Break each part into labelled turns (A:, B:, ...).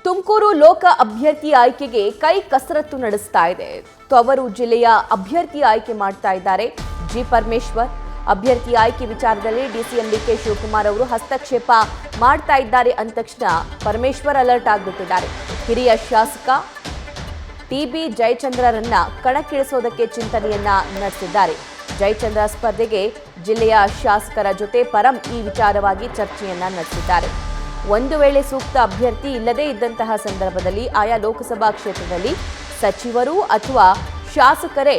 A: ತುಮಕೂರು ಲೋಕ ಅಭ್ಯರ್ಥಿ ಆಯ್ಕೆಗೆ ಕೈ ಕಸರತ್ತು ನಡೆಸ್ತಾ ಇದೆ. ತವರು ಜಿಲ್ಲೆಯ ಅಭ್ಯರ್ಥಿ ಆಯ್ಕೆ ಮಾಡ್ತಾ ಇದ್ದಾರೆ ಜಿ ಪರಮೇಶ್ವರ್. ಅಭ್ಯರ್ಥಿ ಆಯ್ಕೆ ವಿಚಾರದಲ್ಲಿ ಡಿಸಿಎಂ ಡಿಕೆ ಶಿವಕುಮಾರ್ ಅವರು ಹಸ್ತಕ್ಷೇಪ ಮಾಡ್ತಾ ಇದ್ದಾರೆ ಅಂದ ತಕ್ಷಣ ಪರಮೇಶ್ವರ್ ಅಲರ್ಟ್ ಆಗಿಬಿಟ್ಟಿದ್ದಾರೆ. ಹಿರಿಯ ಶಾಸಕ ಟಿಬಿ ಜಯಚಂದ್ರರನ್ನ ಕಣಕ್ಕಿಳಿಸೋದಕ್ಕೆ ಚಿಂತನೆಯನ್ನ ನಡೆಸಿದ್ದಾರೆ. ಜಯಚಂದ್ರ ಸ್ಪರ್ಧೆಗೆ ಜಿಲ್ಲೆಯ ಶಾಸಕರ ಜೊತೆ ಪರಂ ಈ ವಿಚಾರವಾಗಿ ಚರ್ಚೆಯನ್ನ ನಡೆಸಿದ್ದಾರೆ. ಒಂದು ವೇಳೆ ಸೂಕ್ತ ಅಭ್ಯರ್ಥಿ ಇಲ್ಲದೇ ಇದ್ದಂತಹ ಸಂದರ್ಭದಲ್ಲಿ ಆಯಾ ಲೋಕಸಭಾ ಕ್ಷೇತ್ರದಲ್ಲಿ ಸಚಿವರು ಅಥವಾ ಶಾಸಕರೇ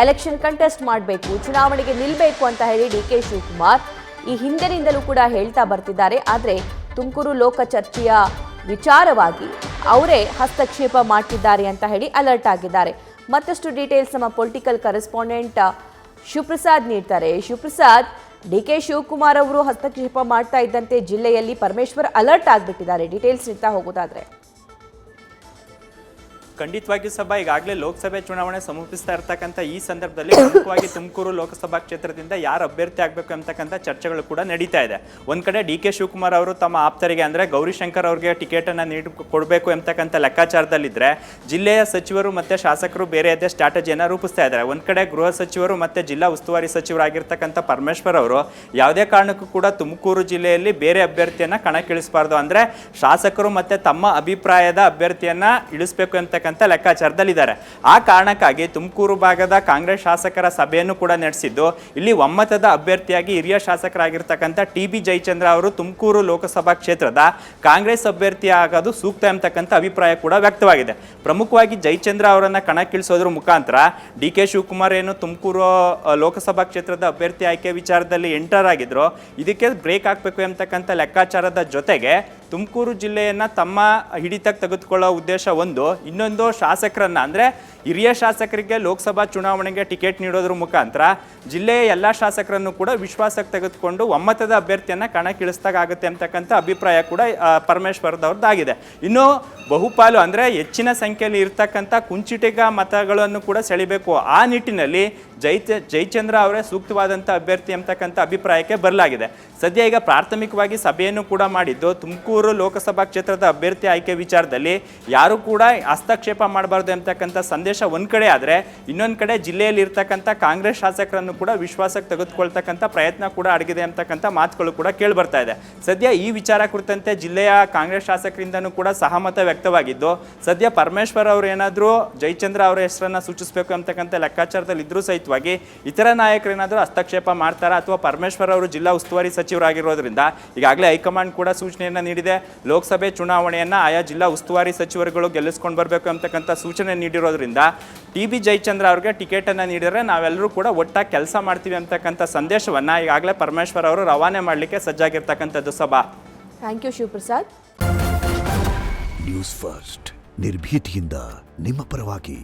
A: ಎಲೆಕ್ಷನ್ ಕಂಟೆಸ್ಟ್ ಮಾಡಬೇಕು, ಚುನಾವಣೆಗೆ ನಿಲ್ಲಬೇಕು ಅಂತ ಹೇಳಿ ಡಿಕೆ ಶಿವಕುಮಾರ್ ಈ ಹಿಂದಿನಿಂದಲೂ ಕೂಡ ಹೇಳ್ತಾ ಬರ್ತಿದ್ದಾರೆ. ಆದರೆ ತುಮಕೂರು ಲೋಕ ಚರ್ಚೆಯ ವಿಚಾರವಾಗಿ ಅವರೇ ಹಸ್ತಕ್ಷೇಪ ಮಾಡ್ತಿದ್ದಾರೆ ಅಂತ ಹೇಳಿ ಅಲರ್ಟ್ ಆಗಿದ್ದಾರೆ. ಮತ್ತಷ್ಟು ಡೀಟೇಲ್ಸ್ ನಮ್ಮ ಪೊಲಿಟಿಕಲ್ ಕರೆಸ್ಪಾಂಡೆಂಟ್ ಶಿವಪ್ರಸಾದ್ ನೀಡ್ತಾರೆ. ಶಿವಪ್ರಸಾದ್, ಡಿಕೆ ಶಿವಕುಮಾರ್ ಅವರು ಹಸ್ತಕ್ಷೇಪ ಮಾಡ್ತಾ ಇದ್ದಂತೆ ಜಿಲ್ಲೆಯಲ್ಲಿ ಪರಮೇಶ್ವರ್ ಅಲರ್ಟ್ ಆಗಿಬಿಟ್ಟಿದ್ದಾರೆ. ಡೀಟೇಲ್ಸ್ ನೀಡ್ತಾ ಹೋಗೋದಾದ್ರೆ
B: ಖಂಡಿತವಾಗಿ ಸಭಾ ಈಗಾಗಲೇ ಲೋಕಸಭೆ ಚುನಾವಣೆ ಸಮೀಪಿಸ್ತಾ ಇರತಕ್ಕಂಥ ಈ ಸಂದರ್ಭದಲ್ಲಿ ಪ್ರಮುಖವಾಗಿ ತುಮಕೂರು ಲೋಕಸಭಾ ಕ್ಷೇತ್ರದಿಂದ ಯಾರು ಅಭ್ಯರ್ಥಿ ಆಗಬೇಕು ಅಂತಕ್ಕಂಥ ಚರ್ಚೆಗಳು ಕೂಡ ನಡೀತಾ ಇದೆ. ಒಂದ್ ಕಡೆ ಡಿ ಕೆ ಶಿವಕುಮಾರ್ ಅವರು ತಮ್ಮ ಆಪ್ತರಿಗೆ ಅಂದ್ರೆ ಗೌರಿಶಂಕರ್ ಅವರಿಗೆ ಟಿಕೆಟ್ ಅನ್ನ ಕೊಡಬೇಕು ಅಂತಕ್ಕಂಥ ಲೆಕ್ಕಾಚಾರದಲ್ಲಿದ್ರೆ, ಜಿಲ್ಲೆಯ ಸಚಿವರು ಮತ್ತೆ ಶಾಸಕರು ಬೇರೆಯದೇ ಸ್ಟ್ರಾಟಜಿಯನ್ನ ರೂಪಿಸ್ತಾ ಇದ್ದಾರೆ. ಒಂದ್ ಕಡೆ ಗೃಹ ಸಚಿವರು ಮತ್ತೆ ಜಿಲ್ಲಾ ಉಸ್ತುವಾರಿ ಸಚಿವರಾಗಿರ್ತಕ್ಕಂಥ ಪರಮೇಶ್ವರ್ ಅವರು ಯಾವುದೇ ಕಾರಣಕ್ಕೂ ಕೂಡ ತುಮಕೂರು ಜಿಲ್ಲೆಯಲ್ಲಿ ಬೇರೆ ಅಭ್ಯರ್ಥಿಯನ್ನ ಕಣಕ್ಕಿಳಿಸಬಾರ್ದು, ಅಂದ್ರೆ ಶಾಸಕರು ಮತ್ತೆ ತಮ್ಮ ಅಭಿಪ್ರಾಯದ ಅಭ್ಯರ್ಥಿಯನ್ನ ಇಳಿಸಬೇಕು ಅಂತ ಲೆಕ್ಕಾಚಾರದಲ್ಲಿದ್ದಾರೆ. ಆ ಕಾರಣಕ್ಕಾಗಿ ತುಮಕೂರು ಭಾಗದ ಕಾಂಗ್ರೆಸ್ ಶಾಸಕರ ಸಭೆಯನ್ನು ಕೂಡ ನಡೆಸಿದ್ದು, ಇಲ್ಲಿ ಒಮ್ಮತದ ಅಭ್ಯರ್ಥಿಯಾಗಿ ಹಿರಿಯ ಶಾಸಕರಾಗಿರ್ತಕ್ಕಂಥ ಟಿಬಿ ಜಯಚಂದ್ರ ಅವರು ತುಮಕೂರು ಲೋಕಸಭಾ ಕ್ಷೇತ್ರದ ಕಾಂಗ್ರೆಸ್ ಅಭ್ಯರ್ಥಿ ಆಗೋದು ಸೂಕ್ತ ಎಂಬತಕ್ಕಂಥ ಅಭಿಪ್ರಾಯ ಕೂಡ ವ್ಯಕ್ತವಾಗಿದೆ. ಪ್ರಮುಖವಾಗಿ ಜಯಚಂದ್ರ ಅವರನ್ನ ಕಣಕ್ಕಿಳಿಸೋದ್ರ ಮುಖಾಂತರ ಡಿ ಕೆ ಶಿವಕುಮಾರ್ ಏನು ತುಮಕೂರು ಲೋಕಸಭಾ ಕ್ಷೇತ್ರದ ಅಭ್ಯರ್ಥಿ ಆಯ್ಕೆ ವಿಚಾರದಲ್ಲಿ ಎಂಟರ್ ಆಗಿದ್ರು, ಇದಕ್ಕೆ ಬ್ರೇಕ್ ಹಾಕಬೇಕು ಎಂಬತಕ್ಕಂಥ ಲೆಕ್ಕಾಚಾರದ ಜೊತೆಗೆ ತುಮಕೂರು ಜಿಲ್ಲೆಯನ್ನ ತಮ್ಮ ಹಿಡಿತಕ್ಕೆ ತೆಗೆದುಕೊಳ್ಳೋ ಉದ್ದೇಶ ಒಂದು, ಇನ್ನೊಂದು ಶಾಸಕರನ್ನ ಅಂದ್ರೆ ಹಿರಿಯ ಶಾಸಕರಿಗೆ ಲೋಕಸಭಾ ಚುನಾವಣೆಗೆ ಟಿಕೆಟ್ ನೀಡೋದ್ರ ಮುಖಾಂತರ ಜಿಲ್ಲೆಯ ಎಲ್ಲ ಶಾಸಕರನ್ನು ಕೂಡ ವಿಶ್ವಾಸಕ್ಕೆ ತೆಗೆದುಕೊಂಡು ಒಮ್ಮತದ ಅಭ್ಯರ್ಥಿಯನ್ನ ಕಣಕ್ಕಿಳಿಸಿದಾಗುತ್ತೆ ಅಂತಕ್ಕಂಥ ಅಭಿಪ್ರಾಯ ಕೂಡ ಪರಮೇಶ್ವರದವ್ರದ್ದಾಗಿದೆ. ಇನ್ನು ಬಹುಪಾಲು ಅಂದ್ರೆ ಹೆಚ್ಚಿನ ಸಂಖ್ಯೆಯಲ್ಲಿ ಇರ್ತಕ್ಕಂಥ ಕುಂಚಿಟಿಗ ಮತಗಳನ್ನು ಕೂಡ ಸೆಳಿಬೇಕು. ಆ ನಿಟ್ಟಿನಲ್ಲಿ ಜಯಚಂದ್ರ ಅವರೇ ಸೂಕ್ತವಾದಂಥ ಅಭ್ಯರ್ಥಿ ಅಂತಕ್ಕಂಥ ಅಭಿಪ್ರಾಯಕ್ಕೆ ಬರಲಾಗಿದೆ. ಸದ್ಯ ಈಗ ಪ್ರಾಥಮಿಕವಾಗಿ ಸಭೆಯನ್ನು ಕೂಡ ಮಾಡಿದ್ದು, ತುಮಕೂರು ಲೋಕಸಭಾ ಕ್ಷೇತ್ರದ ಅಭ್ಯರ್ಥಿ ಆಯ್ಕೆ ವಿಚಾರದಲ್ಲಿ ಯಾರು ಕೂಡ ಹಸ್ತಕ್ಷೇಪ ಮಾಡಬಾರ್ದು ಅಂತಕ್ಕಂಥ ಸಂದೇಶ ಒಂದ್ ಕಡೆ ಆದ್ರೆ, ಇನ್ನೊಂದ್ ಕಡೆ ಜಿಲ್ಲೆಯಲ್ಲಿ ಇರ್ತಕ್ಕಂಥ ಕಾಂಗ್ರೆಸ್ ಶಾಸಕರನ್ನು ಕೂಡ ವಿಶ್ವಾಸಕ್ಕೆ ತೆಗೆದುಕೊಳ್ತಕ್ಕಂಥ ಪ್ರಯತ್ನ ಕೂಡ ಅಡಗಿದೆ ಅಂತಕ್ಕಂಥ ಮಾತುಗಳು ಕೂಡ ಕೇಳಿ ಬರ್ತಾ ಇದೆ. ಸದ್ಯ ಈ ವಿಚಾರ ಕುರಿತಂತೆ ಜಿಲ್ಲೆಯ ಕಾಂಗ್ರೆಸ್ ಶಾಸಕರಿಂದನೂ ಕೂಡ ಸಹಮತ ವ್ಯಕ್ತವಾಗಿದ್ದು, ಸದ್ಯ ಪರಮೇಶ್ವರ್ ಅವರು ಏನಾದರೂ ಜಯಚಂದ್ರ ಅವರ ಹೆಸರನ್ನ ಸೂಚಿಸಬೇಕು ಅಂತಕ್ಕಂಥ ಲೆಕ್ಕಾಚಾರದಲ್ಲಿ ಇದ್ರೂ ಸಹಿತವಾಗಿ ಇತರ ನಾಯಕರು ಏನಾದರೂ ಹಸ್ತಕ್ಷೇಪ ಮಾಡ್ತಾರಾ ಅಥವಾ ಪರಮೇಶ್ವರ್ ಅವರು ಜಿಲ್ಲಾ ಉಸ್ತುವಾರಿ ಸಚಿವರಾಗಿರೋದ್ರಿಂದ ಈಗಾಗಲೇ ಹೈಕಮಾಂಡ್ ಕೂಡ ಸೂಚನೆಯನ್ನ ನೀಡಿದೆ. ಲೋಕಸಭೆ ಚುನಾವಣೆಯನ್ನ ಆಯಾ ಜಿಲ್ಲಾ ಉಸ್ತುವಾರಿ ಸಚಿವರುಗಳು ಗೆಲ್ಲಿಸ್ಕೊಂಡು ಬರಬೇಕು ಅಂತಕ್ಕಂಥ ಸೂಚನೆ ನೀಡಿರೋದ್ರಿಂದ ಟಿಬಿ ಜಯಚಂದ್ರ ಅವ್ರಿಗೆ ಟಿಕೆಟ್ ಅನ್ನ ನೀಡಿದರೆ ನಾವೆಲ್ಲರೂ ಕೂಡ ಒಟ್ಟಾಗಿ ಕೆಲಸ ಮಾಡ್ತೀವಿ ಅಂತಕ್ಕಂಥ ಸಂದೇಶವನ್ನ ಈಗಾಗಲೇ ಪರಮೇಶ್ವರ್ ಅವರು ರವಾನೆ ಮಾಡಲಿಕ್ಕೆ ಸಜ್ಜಾಗಿರ್ತಕ್ಕಂಥದ್ದು. ಸಭಾ,
A: thank you Shivaprasad.
C: News first ನಿರ್ಭೀತಿಯಿಂದ ನಿಮ್ಮ ಪರವಾಗಿ.